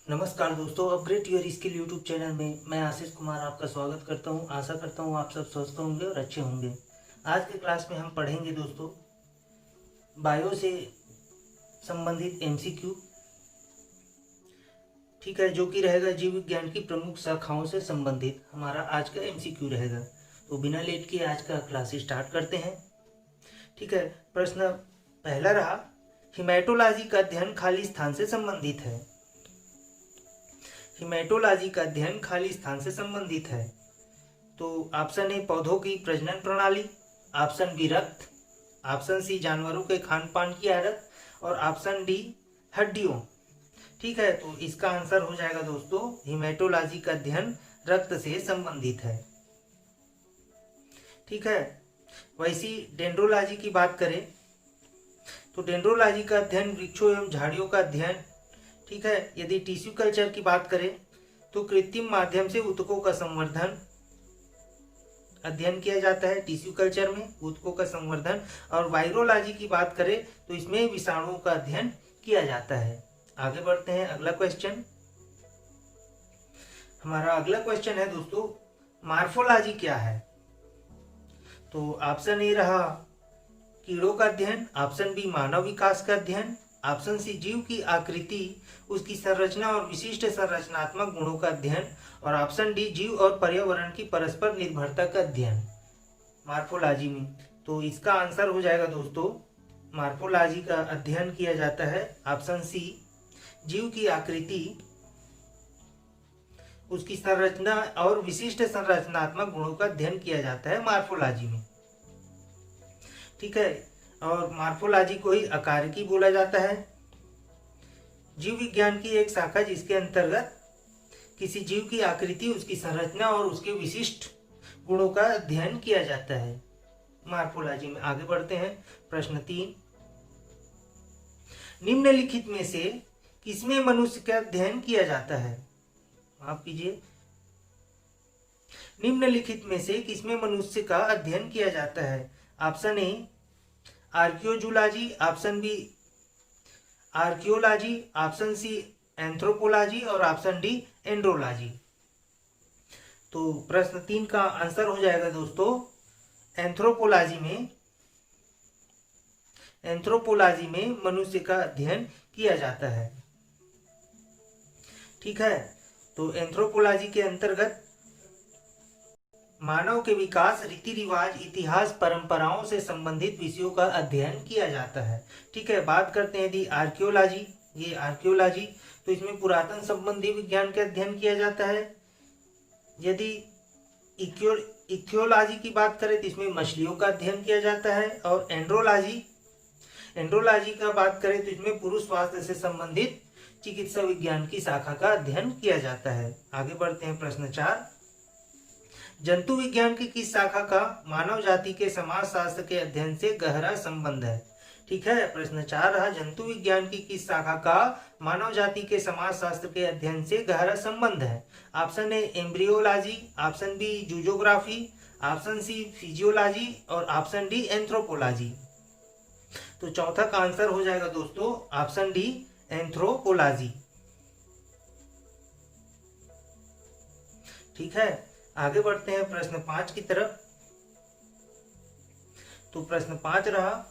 नमस्कार दोस्तों, upgrade your skill YouTube channel में मैं आशीष कुमार आपका स्वागत करता हूं। आशा करता हूं आप सब स्वस्थ होंगे और अच्छे होंगे। आज के क्लास में हम पढ़ेंगे दोस्तों बायो से संबंधित एमसीक्यू, ठीक है, जो कि रहेगा जीव विज्ञान की प्रमुख शाखाओं से संबंधित हमारा आज का एमसीक्यू रहेगा। तो बिना लेट किए आज का क्लास स्टार्ट करते हैं। ठीक है, प्रश्न पहला रहा, हिमेटोलॉजी का अध्ययन खाली स्थान से संबंधित है। हिमेटोलॉजी का अध्ययन खाली स्थान से संबंधित है। तो ऑप्शन ए पौधों की प्रजनन प्रणाली, ऑप्शन बी रक्त, ऑप्शन सी जानवरों के खान पान की आदत और ऑप्शन डी हड्डियों। ठीक है, तो इसका आंसर हो जाएगा दोस्तों हिमेटोलॉजी का अध्ययन रक्त से संबंधित है। ठीक है, वैसी डेंड्रोलॉजी की बात करें तो डेंड्रोलॉजी का अध्ययन वृक्षों एवं झाड़ियों का अध्ययन। ठीक है, यदि टिश्यू कल्चर की बात करें तो कृत्रिम माध्यम से ऊतकों का संवर्धन अध्ययन किया जाता है टिश्यू कल्चर में, ऊतकों का संवर्धन। और वायरोलॉजी की बात करें तो इसमें विषाणुओं का अध्ययन किया जाता है। आगे बढ़ते हैं, अगला क्वेश्चन। हमारा अगला क्वेश्चन है दोस्तों, मार्फोलॉजी क्या है। तो ऑप्शन ए रहा कीड़ों का अध्ययन, ऑप्शन बी मानव विकास का अध्ययन, ऑप्शन सी जीव की आकृति, उसकी संरचना और विशिष्ट संरचनात्मक गुणों का अध्ययन और ऑप्शन डी जीव और पर्यावरण की परस्पर निर्भरता का अध्ययन मार्फोलॉजी में। तो इसका आंसर हो जाएगा दोस्तों मार्फोलॉजी का अध्ययन किया जाता है ऑप्शन सी जीव की आकृति, उसकी संरचना और विशिष्ट संरचनात्मक गुणों का अध्ययन किया जाता है मार्फोलॉजी में। ठीक है, और मार्फोलॉजी को ही अकारिकी बोला जाता है। जीव विज्ञान की एक शाखा जिसके अंतर्गत किसी जीव की आकृति, उसकी संरचना और उसके विशिष्ट गुणों का अध्ययन किया जाता है मार्फोलॉजी में। आगे बढ़ते हैं, प्रश्न 3, निम्नलिखित में से किसमें मनुष्य का अध्ययन किया जाता है। माफ कीजिए, निम्नलिखित में से किसमें मनुष्य का अध्ययन किया जाता है। Option A archaeozoology, option B archaeology, option C anthropology और ऑप्शन डी एंड्रोलॉजी। तो प्रश्न 3 का आंसर हो जाएगा दोस्तों एंथ्रोपोलॉजी में मनुष्य का अध्ययन किया जाता है। ठीक है, तो एंथ्रोपोलॉजी के अंतर्गत मानव के विकास, रीति रिवाज, इतिहास, परंपराओं से संबंधित विषयों का अध्ययन किया जाता है। ठीक है, बात करते हैं यदि आर्कियोलॉजी, ये आर्कियोलॉजी, तो इसमें पुरातन संबंधी विज्ञान का अध्ययन किया जाता है। यदि इथियोलॉजी की बात करें तो इसमें मछलियों का अध्ययन किया जाता है। और एंड्रोलॉजी का बात करें तो इसमें पुरुष स्वास्थ्य से संबंधित चिकित्सा विज्ञान की शाखा का अध्ययन किया जाता है। आगे बढ़ते हैं, प्रश्न 4, जंतु विज्ञान की किस शाखा का मानव जाति के समाज शास्त्र के अध्ययन से गहरा संबंध है। ठीक है, प्रश्न 4 रहा, जंतु विज्ञान की किस शाखा का मानव जाति के समाज शास्त्र के अध्ययन से गहरा संबंध है। Option A embryology, option B zoogeography, option C physiology और ऑप्शन डी एंथ्रोपोलॉजी। तो चौथा का आंसर हो जाएगा दोस्तों ऑप्शन डी एंथ्रोपोलॉजी। ठीक है, आगे बढ़ते हैं प्रश्न 5 की तरफ। तो प्रश्न 5 रहा,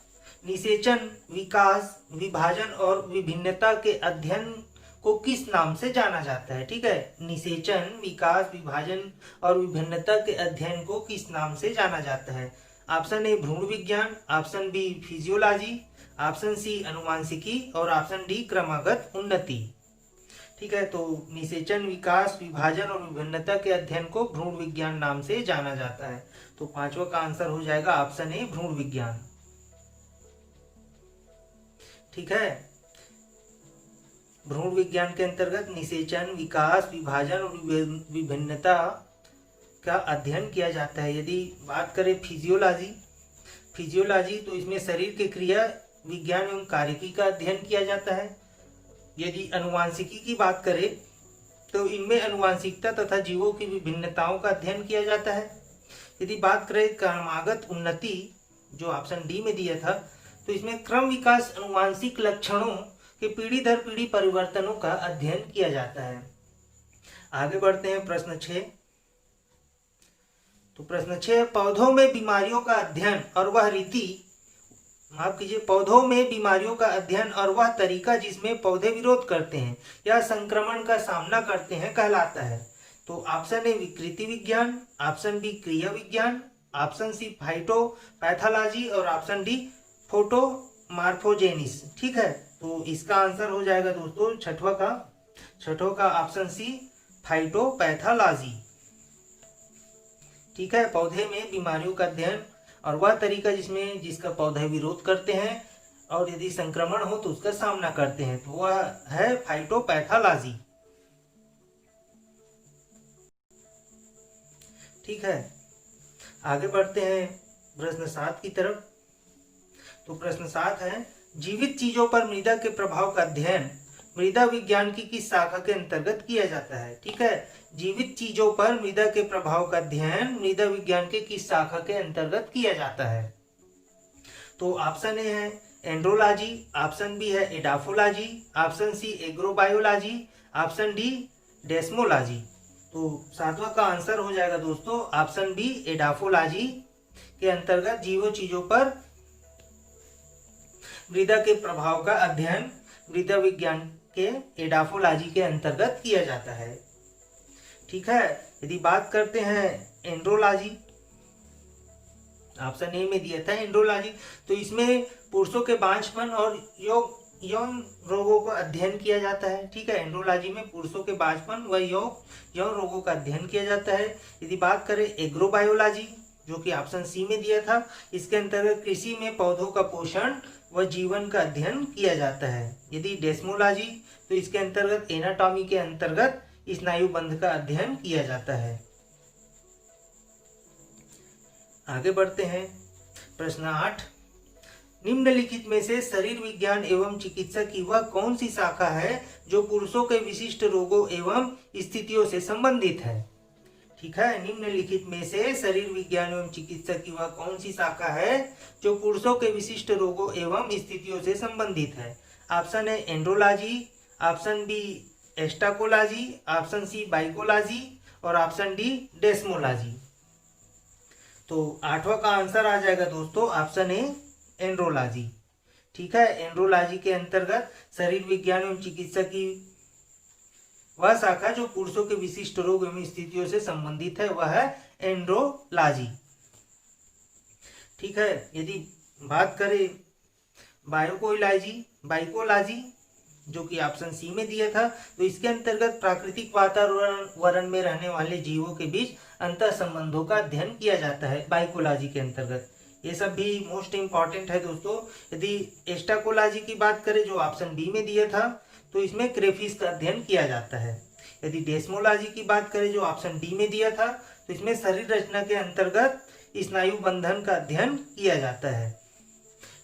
निषेचन, विकास, विभाजन और विभिन्नता के अध्ययन को किस नाम से जाना जाता है। ठीक है, निषेचन, विकास, विभाजन और विभिन्नता के अध्ययन को किस नाम से जाना जाता है। ऑप्शन ए भ्रूण विज्ञान, option B physiology, option C अनुवांशिकी और ऑप्शन डी क्रमागत उन्नति। ठीक है, तो निषेचन, विकास, विभाजन और विभिन्नता के अध्ययन को भ्रूण विज्ञान नाम से जाना जाता है। तो पांचवा का आंसर हो जाएगा ऑप्शन ए भ्रूण विज्ञान। ठीक है, भ्रूण विज्ञान के अंतर्गत निषेचन, विकास, विभाजन और विभिन्नता का अध्ययन किया जाता है। यदि बात करें फिजियोलॉजी तो इसमें शरीर के क्रिया विज्ञान एवं कार्यकी का अध्ययन किया जाता है। यदि अनुवांशिकी की बात करें तो इनमें अनुवांशिकता तथा जीवों की विभिन्नताओं का अध्ययन किया जाता है। यदि बात करें क्रमागत उन्नति, जो ऑप्शन डी में दिया था, तो इसमें क्रम विकास अनुवांशिक लक्षणों के पीढ़ी दर पीढ़ी परिवर्तनों का अध्ययन किया जाता है। आगे बढ़ते हैं प्रश्न 6। तो प्रश्न 6, पौधों में बीमारियों का अध्ययन और वह रीति, माफ कीजिए, पौधों में बीमारियों का अध्ययन और वह तरीका जिसमें पौधे विरोध करते हैं या संक्रमण का सामना करते हैं कहलाता है। तो ऑप्शन ए विकृति विज्ञान, ऑप्शन बी क्रिया विज्ञान, ऑप्शन सी फाइटोपैथोलॉजी और ऑप्शन डी फोटोमार्फोजेनिस। ठीक है, तो इसका आंसर हो जाएगा दोस्तों छठवां का ऑप्शन सी फाइटोपैथोलॉजी। ठीक है, पौधे में बीमारियों का अध्ययन और वह तरीका जिसका पौधे विरोध करते हैं और यदि संक्रमण हो तो उसका सामना करते हैं, तो वह है फाइटोपैथोलॉजी। ठीक है, आगे बढ़ते हैं प्रश्न 7 की तरफ। तो प्रश्न 7 है, जीवित चीजों पर मृदा के प्रभाव का अध्ययन मृदा विज्ञान की किस शाखा के अंतर्गत किया जाता है। ठीक है, जीवित चीजों पर मृदा के प्रभाव का अध्ययन मृदा विज्ञान के किस शाखा के अंतर्गत किया जाता है। तो ऑप्शन ए है एंड्रोलॉजी, ऑप्शन बी है edaphology, option C agrobiology, option D desmology. तो 7वां का आंसर हो जाएगा दोस्तों ऑप्शन बी एडाफोलॉजी के अंतर्गत जीवो चीजों पर मृदा के प्रभाव का अध्ययन मृदा विज्ञान के एडाफोलॉजी के अंतर्गत किया जाता है। ठीक है, यदि बात करते हैं एंड्रोलॉजी, ऑप्शन ए में दिया था एंड्रोलॉजी, तो इसमें पुरुषों के बांझपन और यौन रोगों का अध्ययन किया जाता है। ठीक है, एंड्रोलॉजी में पुरुषों के बांझपन व यौन रोगों का अध्ययन किया जाता है। यदि बात करें एग्रोबायोलॉजी, जो कि ऑप्शन सी में दिया था, इसके अंतर्गत कृषि में पौधों का पोषण व जीवन का अध्ययन किया जाता है। यदि डेस्मोलॉजी, तो इसके अंतर्गत एनाटॉमी के अंतर्गत स्नायु बंध का अध्ययन किया जाता है। आगे बढ़ते हैं प्रश्न 8, निम्नलिखित में से शरीर विज्ञान एवं चिकित्सा की वह कौन सी शाखा है जो पुरुषों के विशिष्ट रोगों एवं स्थितियों से संबंधित है। ठीक है, निम्नलिखित में से शरीर विज्ञान एवं चिकित्सा की वह कौन सी शाखा है जो पुरुषों के विशिष्ट रोगों एवं स्थितियों से संबंधित है। ऑप्शन है andrology, option B astacology, option C phycology और ऑप्शन डी डेस्मोलॉजी। तो 8वां का आंसर आ जाएगा दोस्तों ऑप्शन ए एंड्रोलॉजी। ठीक है, एंड्रोलॉजी के अंतर्गत शरीर विज्ञान एवं चिकित्सा की वह शाखा जो पुरुषों के विशिष्ट रोग एवं स्थितियों से संबंधित है, वह है एंड्रोलॉजी। ठीक है, यदि बात करें बाइकोलॉजी, जो कि ऑप्शन सी में दिया था, तो इसके अंतर्गत प्राकृतिक वातावरण में रहने वाले जीवों के बीच अंतर संबंधों का अध्ययन किया जाता है बाइकोलॉजी के अंतर्गत। ये सब भी मोस्ट इंपॉर्टेंट है दोस्तों। यदि एस्टाकोलॉजी की बात करें, जो ऑप्शन बी में दिया था, तो इसमें क्रेफिस का अध्ययन किया जाता है। यदि डेस्मोलॉजी की बात करें, जो ऑप्शन डी में दिया था, तो इसमें शरीर रचना के अंतर्गत स्नायु बंधन का अध्ययन किया जाता है।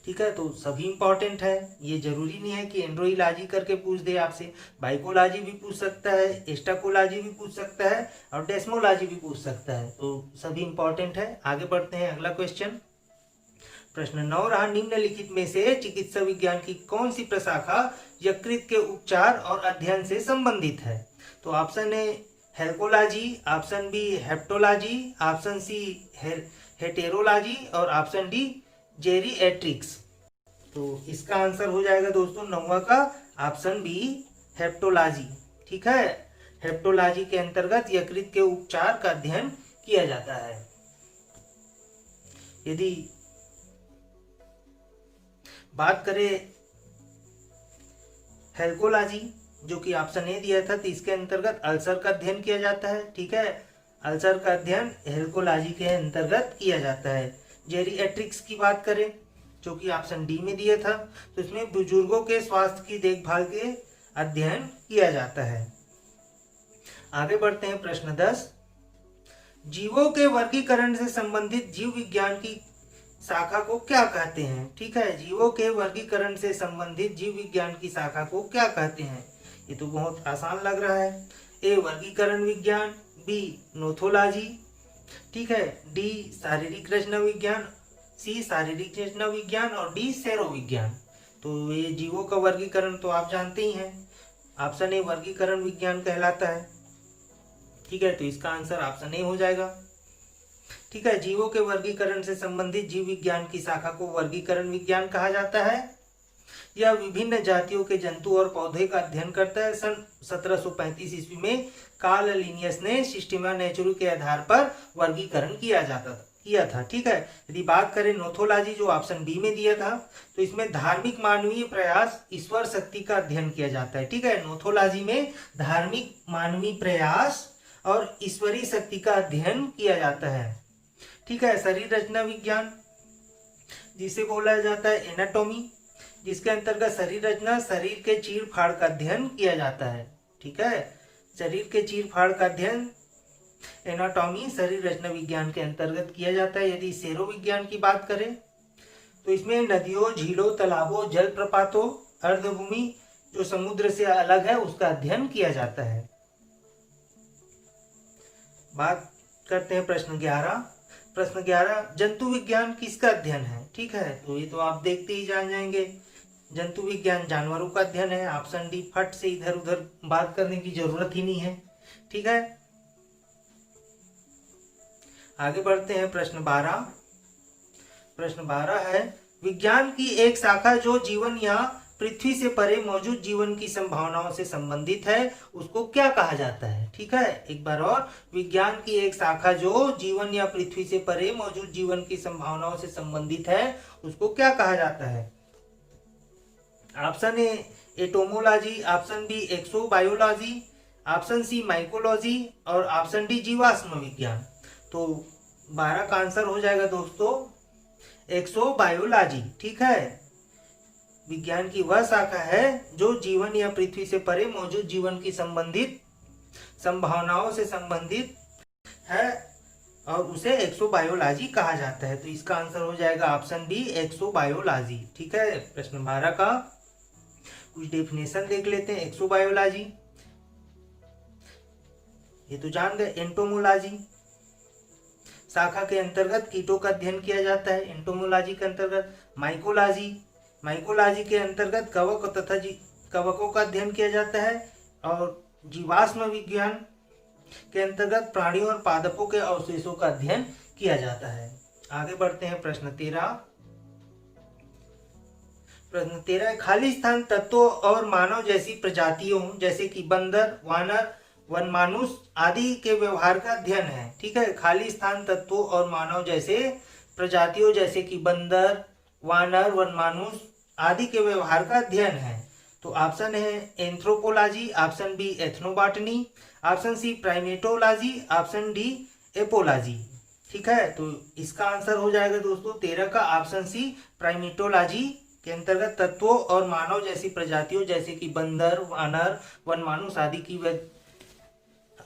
ठीक है, तो सभी इंपॉर्टेंट है, ये जरूरी नहीं है कि एंड्रोलॉजी करके पूछ दे आपसे, बाइकोलॉजी भी पूछ सकता है, एस्टाकोलॉजी भी पूछ सकता है और डेस्मोलॉजी भी पूछ सकता है, तो सभी इंपॉर्टेंट है। आगे बढ़ते हैं अगला क्वेश्चन। प्रश्न 9 रहा, निम्नलिखित में से चिकित्सा विज्ञान की कौन सी प्रशाखा यकृत के उपचार और अध्ययन से संबंधित है। तो option A helcology, option B hepatology, option C heterology और ऑप्शन डी जेरिएट्रिक्स। तो इसका आंसर हो जाएगा दोस्तों 9वां का ऑप्शन बी हेप्टोलॉजी। ठीक है, हेप्टोलॉजी के अंतर्गत यकृत के उपचार का अध्ययन किया जाता है। यदि बात करें हेल्कोलॉजी, जो कि ऑप्शन ए दिया था, तो इसके अंतर्गत अल्सर का अध्ययन किया जाता है। ठीक है, अल्सर का अध्ययन हेल्कोलॉजी के अंतर्गत किया जाता है। जेरिएट्रिक्स की बात करें, जो कि ऑप्शन डी में दिया था, तो इसमें बुजुर्गों के स्वास्थ्य की देखभाल के अध्ययन किया जाता है। आगे बढ़ते हैं प्रश्न 10, जीवों के वर्गीकरण से संबंधित जीव विज्ञान की शाखा को क्या कहते हैं। ठीक है, जीवों के वर्गीकरण से संबंधित जीव विज्ञान की शाखा को क्या कहते हैं। ये तो बहुत आसान लग रहा है। ए वर्गीकरण विज्ञान, बी नोथोलॉजी, ठीक है, डी शारीरिक रचना विज्ञान, सी शारीरिक रचना विज्ञान और डी सेरो विज्ञान। तो ये जीवों का वर्गीकरण तो आप जानते ही हैं, ऑप्शन ए वर्गीकरण विज्ञान कहलाता है। ठीक है, तो इसका आंसर ऑप्शन ए हो जाएगा। ठीक है, जीवों के वर्गीकरण से संबंधित जीव विज्ञान की शाखा को वर्गीकरण विज्ञान कहा जाता है। यह विभिन्न जातियों के जंतु और पौधे का अध्ययन करता है। सन 1735 ईस्वी में कार्ल लिनियस ने सिस्टेमा नेचुरल के आधार पर वर्गीकरण किया था। ठीक है, यदि बात करें नोथोलॉजी जो ऑप्शन बी में दिया था, तो इसमें धार्मिक मानवीय प्रयास ईश्वर शक्ति का अध्ययन किया जाता है। ठीक है, नोथोलॉजी में धार्मिक मानवीय प्रयास और ईश्वरीय शक्ति का अध्ययन किया जाता है। ठीक है, शरीर रचना विज्ञान जिसे बोला जाता है एनाटॉमी, जिसके अंतर्गत शरीर रचना, शरीर के चीर फाड़ का अध्ययन किया जाता है। ठीक है, शरीर के चीर फाड़ का अध्ययन एनाटॉमी शरीर रचना विज्ञान के अंतर्गत किया जाता है। यदि सेरो विज्ञान की बात करें तो इसमें नदियों, झीलों, तालाबों, जलप्रपातों, अर्धभूमि जो समुद्र से अलग है उसका अध्ययन किया जाता है। बात करते हैं प्रश्न 11। प्रश्न 11, जंतु विज्ञान किसका अध्ययन है? ठीक है, तो ये तो आप देखते ही जान जाएंगे, जंतु विज्ञान जानवरों का अध्ययन है। ऑप्शन डी, फट से इधर उधर बात करने की जरूरत ही नहीं है। ठीक है, आगे बढ़ते हैं प्रश्न 12। प्रश्न 12 है, विज्ञान की एक शाखा जो जीवन या पृथ्वी से परे मौजूद जीवन की संभावनाओं से संबंधित है उसको क्या कहा जाता है? ठीक है, एक बार और, विज्ञान की एक शाखा जो जीवन या पृथ्वी से परे मौजूद जीवन की संभावनाओं से संबंधित है उसको क्या कहा जाता है? Option A entomology, option B exobiology, option C mycology और ऑप्शन डी जीवाश्म विज्ञान। तो 12 का आंसर हो जाएगा दोस्तों एक्सोबायोलॉजी। ठीक है, विज्ञान की वह शाखा है जो जीवन या पृथ्वी से परे मौजूद जीवन की संबंधित संभावनाओं से संबंधित है और उसे एक्सोबायोलॉजी कहा जाता है। तो इसका आंसर हो जाएगा ऑप्शन बी एक्सोबायोलॉजी। ठीक है, प्रश्न 12 का कुछ डेफिनेशन देख लेते हैं। एक्सोबायोलॉजी ये तो जान गए। एंटोमोलॉजी शाखा के अंतर्गत कीटों का अध्ययन किया जाता है। एंटोमोलॉजी के अंतर्गत माइकोलॉजी के अंतर्गत कवक तथा कवकों का अध्ययन किया जाता है और जीवाश्म विज्ञान के अंतर्गत प्राणियों और पादपों के अवशेषों का अध्ययन किया जाता है। आगे बढ़ते हैं प्रश्न 13। प्रश्न 13, खाली स्थान तत्वों और मानव जैसी प्रजातियों जैसे कि बंदर, वानर, वनमानुष आदि के व्यवहार का अध्ययन है। ठीक है, खाली स्थान तत्वों और मानव जैसे प्रजातियों जैसे कि बंदर, वानर, वनमानुष आदि के व्यवहार का अध्ययन है। तो ऑप्शन है anthropology, option B ethnobotany, option C primatology, option D apology. ठीक है, तो इसका आंसर हो जाएगा दोस्तों 13 का ऑप्शन सी प्राइमेटोलॉजी के अंतर्गत तत्वों और मानव जैसी प्रजातियों जैसे कि बंदर, वानर, वनमानुष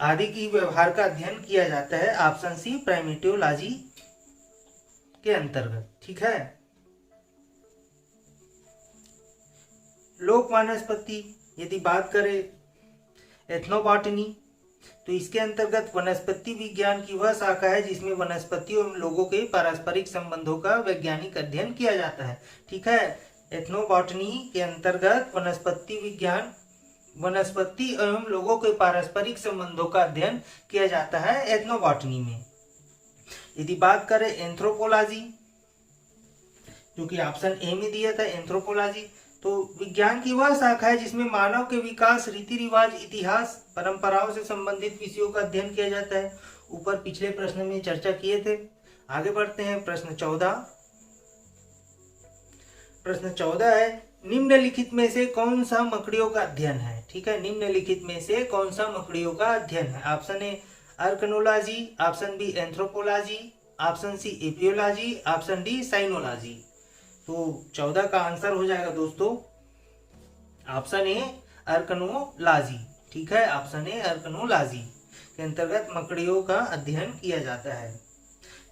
आदि की व्यवहार का अध्ययन किया जाता है। ऑप्शन सी प्राइमेटोलॉजी के अंतर्गत। ठीक है, लोक वनस्पति यदि बात करें एथनोबॉटनी तो इसके अंतर्गत वनस्पति विज्ञान की वह शाखा है जिसमें वनस्पति और लोगों के पारस्परिक संबंधों का वैज्ञानिक अध्ययन किया जाता है। ठीक है, एथनोबॉटनी के अंतर्गत वनस्पति विज्ञान वनस्पति एवं लोगों के पारस्परिक संबंधों का अध्ययन किया जाता है एथनोबॉटनी में। यदि बात करें एंथ्रोपोलॉजी जो कि ऑप्शन ए में दिया था एंथ्रोपोलॉजी, तो विज्ञान की वह शाखा है जिसमें मानव के विकास, रीति रिवाज, इतिहास, परंपराओं से संबंधित विषयों का अध्ययन किया जाता है। ऊपर पिछले प्रश्न में चर्चा किए थे। आगे बढ़ते हैं प्रश्न 14। प्रश्न 14 है, निम्नलिखित में से कौन सा मकड़ियों का अध्ययन है? ठीक है, निम्नलिखित में से कौन सा मकड़ियों का अध्ययन है? Option A arachnology, option B anthropology, option C apiology, option D sinology. तो 14 का आंसर हो जाएगा दोस्तों ऑप्शन ए आर्कनोलॉजी। ठीक है, ऑप्शन ए आर्कनोलॉजी के अंतर्गत मकड़ियों का अध्ययन किया जाता है।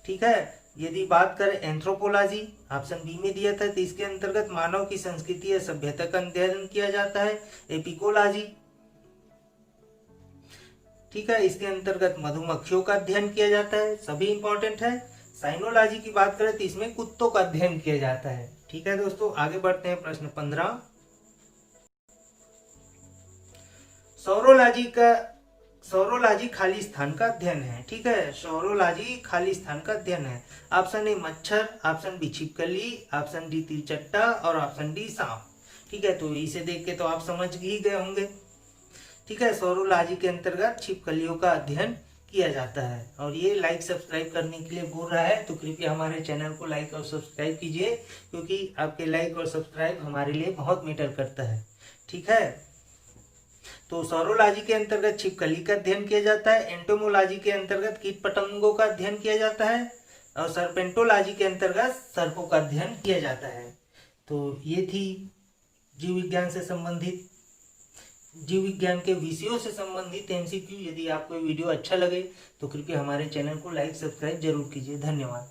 ठीक है, यदि बात करें एंथ्रोपोलॉजी ऑप्शन बी में दिया था, तो इसके अंतर्गत मानव की संस्कृति या सभ्यता का अध्ययन किया जाता है। एपिकोलॉजी, ठीक है, इसके अंतर्गत मधुमक्खियों का अध्ययन किया जाता है। सभी इंपॉर्टेंट है। साइनोलॉजी की बात करें तो इसमें कुत्तों का अध्ययन किया जाता है। ठीक है दोस्तों, आगे बढ़ते हैं प्रश्न 15। सौरोलॉजी खाली स्थान का अध्ययन है। ठीक है, सौरोलॉजी खाली स्थान का अध्ययन है। ऑप्शन ए मच्छर, ऑप्शन बी छिपकली, ऑप्शन डी तिलचट्टा और ऑप्शन डी सांप। ठीक है, तो इसे देख के तो आप समझ ही गए होंगे। ठीक है, सौरोलॉजी के अंतर्गत छिपकलियों का अध्ययन किया जाता है। और ये लाइक सब्सक्राइब करने के लिए बोल रहा है, तो कृपया हमारे चैनल को लाइक और सब्सक्राइब कीजिए, क्योंकि आपके लाइक और सब्सक्राइब हमारे लिए बहुत मैटर करता है। ठीक है, तो सौरोलॉजी के अंतर्गत छिपकली का अध्ययन किया जाता है, एंटोमोलॉजी के अंतर्गत कीट पतंगों का अध्ययन किया जाता है और सर्पेंटोलॉजी के अंतर्गत सर्पों का अध्ययन किया जाता है। तो ये थी जीव विज्ञान से संबंधित, जीव विज्ञान के विषयों से संबंधित MCQ। यदि आपको वीडियो अच्छा लगे तो कृपया हमारे चैनल को लाइक सब्सक्राइब जरूर कीजिए। धन्यवाद।